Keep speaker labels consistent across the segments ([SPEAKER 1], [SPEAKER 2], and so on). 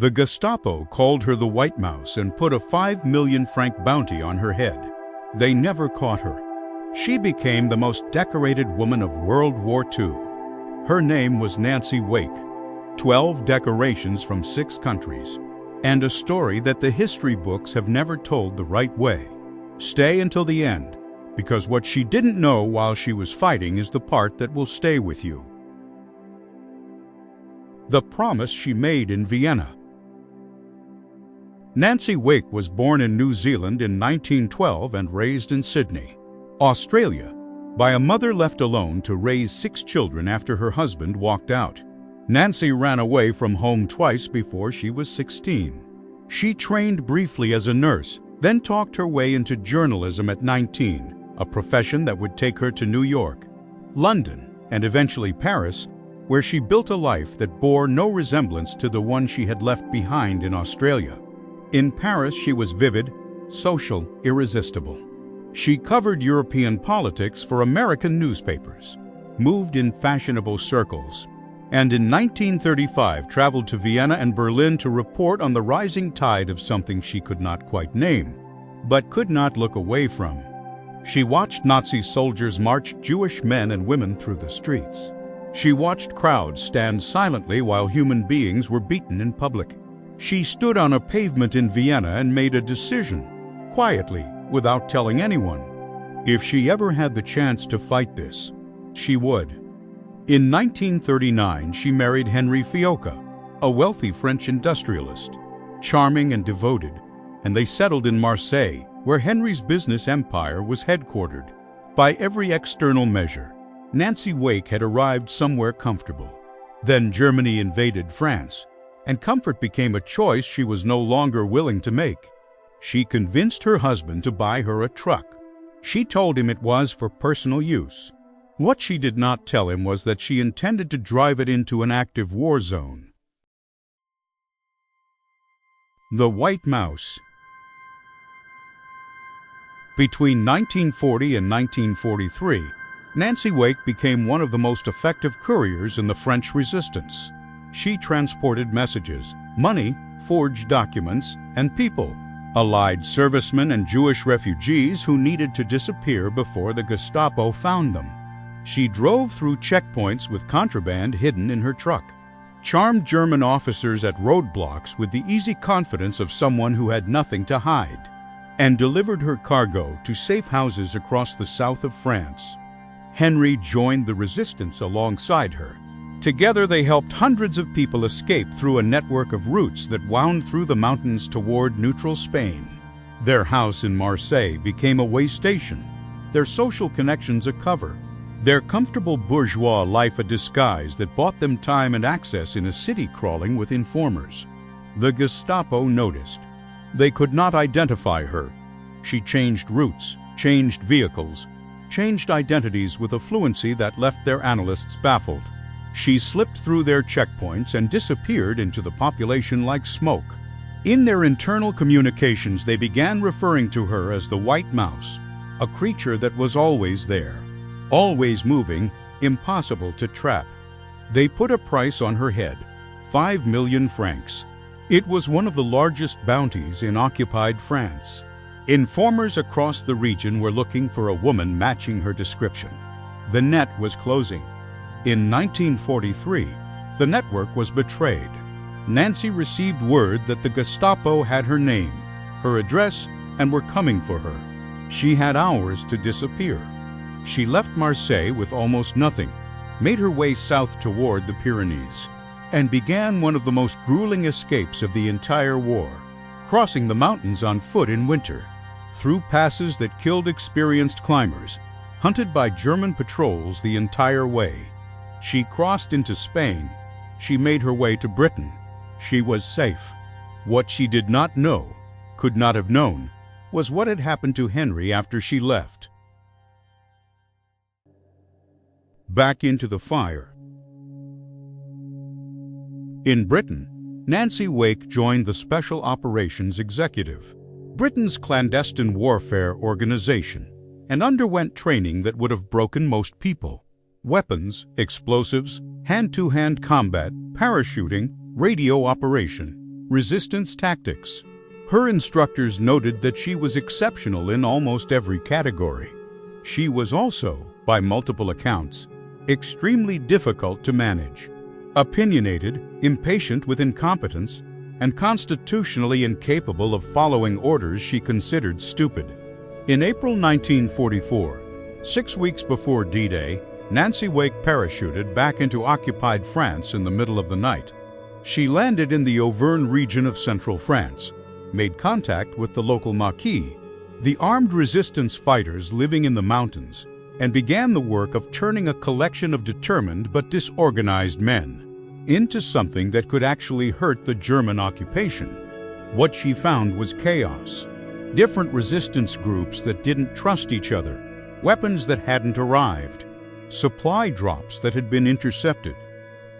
[SPEAKER 1] The Gestapo called her the White Mouse and put a 5 million franc bounty on her head. They never caught her. She became the most decorated woman of World War II. Her name was Nancy Wake. 12 decorations from 6 countries. And a story that the history books have never told the right way. Stay until the end, because what she didn't know while she was fighting is the part that will stay with you. The promise she made in Vienna. Nancy Wake was born in New Zealand in 1912 and raised in Sydney, Australia, by a mother left alone to raise 6 children after her husband walked out. Nancy ran away from home twice before she was 16. She trained briefly as a nurse, then talked her way into journalism at 19, a profession that would take her to New York, London, and eventually Paris, where she built a life that bore no resemblance to the one she had left behind in Australia. In Paris, she was vivid, social, irresistible. She covered European politics for American newspapers, moved in fashionable circles, and in 1935 traveled to Vienna and Berlin to report on the rising tide of something she could not quite name, but could not look away from. She watched Nazi soldiers march Jewish men and women through the streets. She watched crowds stand silently while human beings were beaten in public. She stood on a pavement in Vienna and made a decision, quietly, without telling anyone. If she ever had the chance to fight this, she would. In 1939, she married Henri, a wealthy French industrialist, charming and devoted, and they settled in Marseille, where Henri's business empire was headquartered. By every external measure, Nancy Wake had arrived somewhere comfortable. Then Germany invaded France, and comfort became a choice she was no longer willing to make. She convinced her husband to buy her a truck. She told him it was for personal use. What she did not tell him was that she intended to drive it into an active war zone. The White Mouse. Between 1940 and 1943, Nancy Wake became one of the most effective couriers in the French resistance. She transported messages, money, forged documents, and people, Allied servicemen and Jewish refugees who needed to disappear before the Gestapo found them. She drove through checkpoints with contraband hidden in her truck, charmed German officers at roadblocks with the easy confidence of someone who had nothing to hide, and delivered her cargo to safe houses across the south of France. Henri joined the resistance alongside her. Together they helped hundreds of people escape through a network of routes that wound through the mountains toward neutral Spain. Their house in Marseille became a way station, their social connections a cover, their comfortable bourgeois life a disguise that bought them time and access in a city crawling with informers. The Gestapo noticed. They could not identify her. She changed routes, changed vehicles, changed identities with a fluency that left their analysts baffled. She slipped through their checkpoints and disappeared into the population like smoke. In their internal communications, they began referring to her as the White Mouse, a creature that was always there, always moving, impossible to trap. They put a price on her head, 5 million francs. It was one of the largest bounties in occupied France. Informers across the region were looking for a woman matching her description. The net was closing. In 1943, the network was betrayed. Nancy received word that the Gestapo had her name, her address, and were coming for her. She had hours to disappear. She left Marseille with almost nothing, made her way south toward the Pyrenees, and began one of the most grueling escapes of the entire war, crossing the mountains on foot in winter, through passes that killed experienced climbers, hunted by German patrols the entire way. She crossed into Spain. She made her way to Britain. She was safe. What she did not know, could not have known, was what had happened to Henri after she left. Back into the fire. In Britain, Nancy Wake joined the Special Operations Executive, Britain's clandestine warfare organization, and underwent training that would have broken most people. Weapons, explosives, hand-to-hand combat, parachuting, radio operation. Resistance tactics. Her instructors noted that she was exceptional in almost every category. She was also, by multiple accounts, extremely difficult to manage. Opinionated, impatient with incompetence, and constitutionally incapable of following orders she considered stupid. In April 1944, 6 weeks before D-Day, Nancy Wake parachuted back into occupied France in the middle of the night. She landed in the Auvergne region of central France, made contact with the local maquis, the armed resistance fighters living in the mountains, and began the work of turning a collection of determined but disorganized men into something that could actually hurt the German occupation. What she found was chaos. Different resistance groups that didn't trust each other, weapons that hadn't arrived, supply drops that had been intercepted,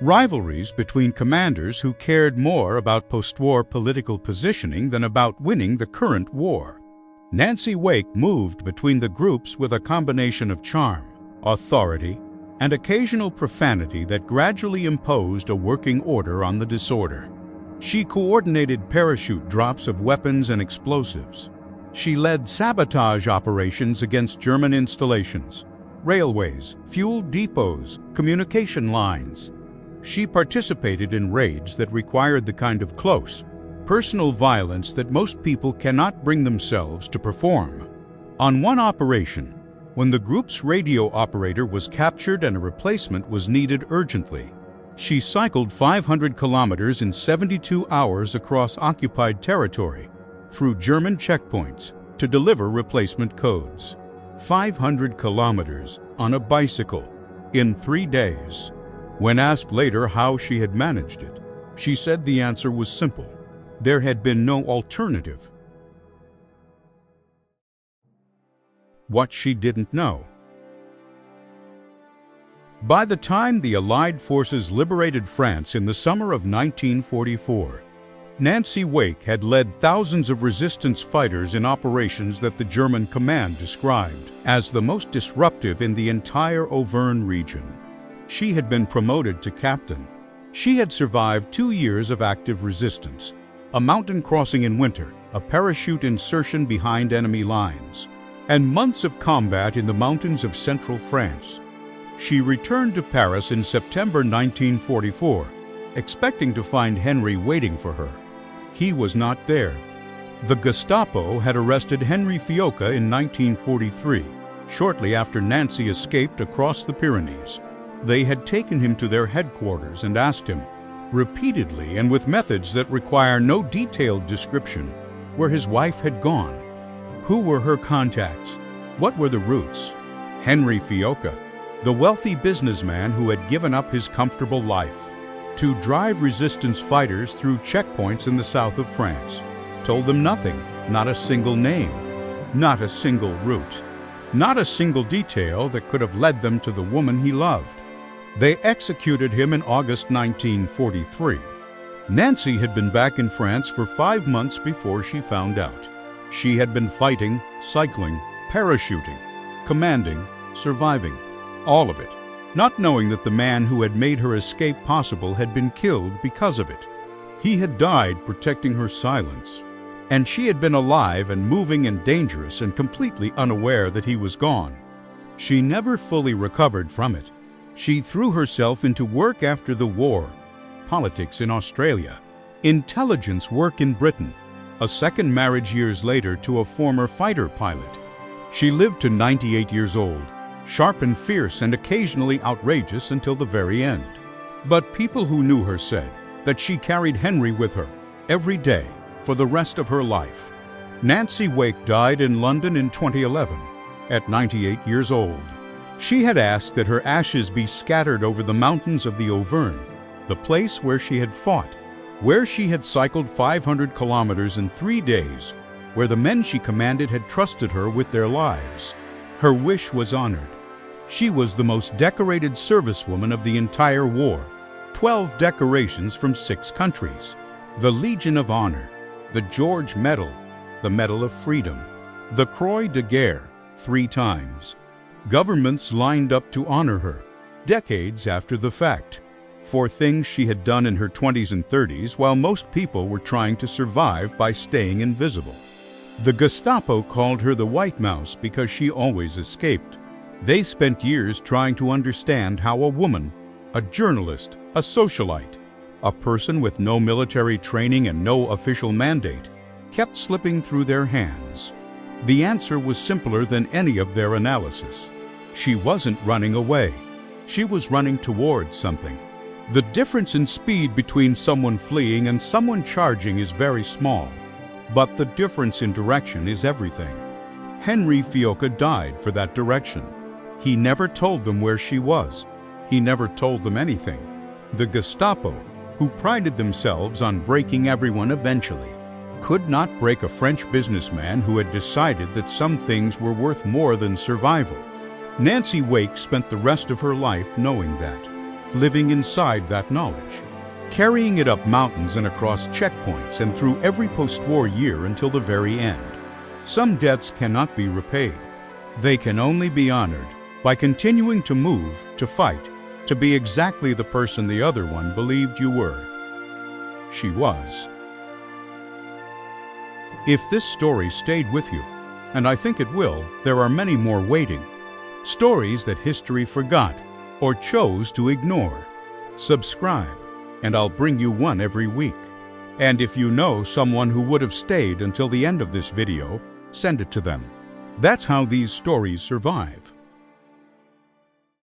[SPEAKER 1] rivalries between commanders who cared more about post-war political positioning than about winning the current war. Nancy Wake moved between the groups with a combination of charm, authority, and occasional profanity that gradually imposed a working order on the disorder. She coordinated parachute drops of weapons and explosives. She led sabotage operations against German installations, railways, fuel depots, communication lines. She participated in raids that required the kind of close, personal violence that most people cannot bring themselves to perform. On one operation, when the group's radio operator was captured and a replacement was needed urgently, she cycled 500 kilometers in 72 hours across occupied territory through German checkpoints to deliver replacement codes. 500 kilometers on a bicycle in 3 days. When asked later how she had managed it, she said the answer was simple. There had been no alternative. What she didn't know. By the time the Allied forces liberated France in the summer of 1944, Nancy Wake had led thousands of resistance fighters in operations that the German command described as the most disruptive in the entire Auvergne region. She had been promoted to captain. She had survived 2 years of active resistance, a mountain crossing in winter, a parachute insertion behind enemy lines, and months of combat in the mountains of central France. She returned to Paris in September 1944, expecting to find Henri waiting for her. He was not there. The Gestapo had arrested Henri in 1943, shortly after Nancy escaped across the Pyrenees. They had taken him to their headquarters and asked him, repeatedly and with methods that require no detailed description, where his wife had gone. Who were her contacts? What were the routes? Henri, the wealthy businessman who had given up his comfortable life to drive resistance fighters through checkpoints in the south of France, told them nothing, not a single name, not a single route, not a single detail that could have led them to the woman he loved. They executed him in August 1943. Nancy had been back in France for 5 months before she found out. She had been fighting, cycling, parachuting, commanding, surviving, all of it, not knowing that the man who had made her escape possible had been killed because of it. He had died protecting her silence, and she had been alive and moving and dangerous and completely unaware that he was gone. She never fully recovered from it. She threw herself into work after the war, politics in Australia, intelligence work in Britain, a second marriage years later to a former fighter pilot. She lived to 98 years old, sharp and fierce and occasionally outrageous until the very end. But people who knew her said that she carried Henri with her every day for the rest of her life. Nancy Wake died in London in 2011 at 98 years old. She had asked that her ashes be scattered over the mountains of the Auvergne, the place where she had fought, where she had cycled 500 kilometers in 3 days, where the men she commanded had trusted her with their lives. Her wish was honored. She was the most decorated servicewoman of the entire war, 12 decorations from 6 countries, the Legion of Honor, the George Medal, the Medal of Freedom, the Croix de Guerre 3 times. Governments lined up to honor her, decades after the fact. for things she had done in her 20s and 30s while most people were trying to survive by staying invisible. The Gestapo called her the White Mouse because she always escaped. They spent years trying to understand how a woman, a journalist, a socialite, a person with no military training and no official mandate, kept slipping through their hands. The answer was simpler than any of their analysis. She wasn't running away. She was running towards something. The difference in speed between someone fleeing and someone charging is very small, but the difference in direction is everything. Henri died for that direction. He never told them where she was. He never told them anything. The Gestapo, who prided themselves on breaking everyone eventually, could not break a French businessman who had decided that some things were worth more than survival. Nancy Wake spent the rest of her life knowing that, living inside that knowledge, carrying it up mountains and across checkpoints and through every post-war year until the very end. Some debts cannot be repaid. They can only be honored by continuing to move, to fight, to be exactly the person the other one believed you were. She was. If this story stayed with you, and I think it will, there are many more waiting. Stories that history forgot or chose to ignore. Subscribe, and I'll bring you one every week. And if you know someone who would have stayed until the end of this video, send it to them. That's how these stories survive.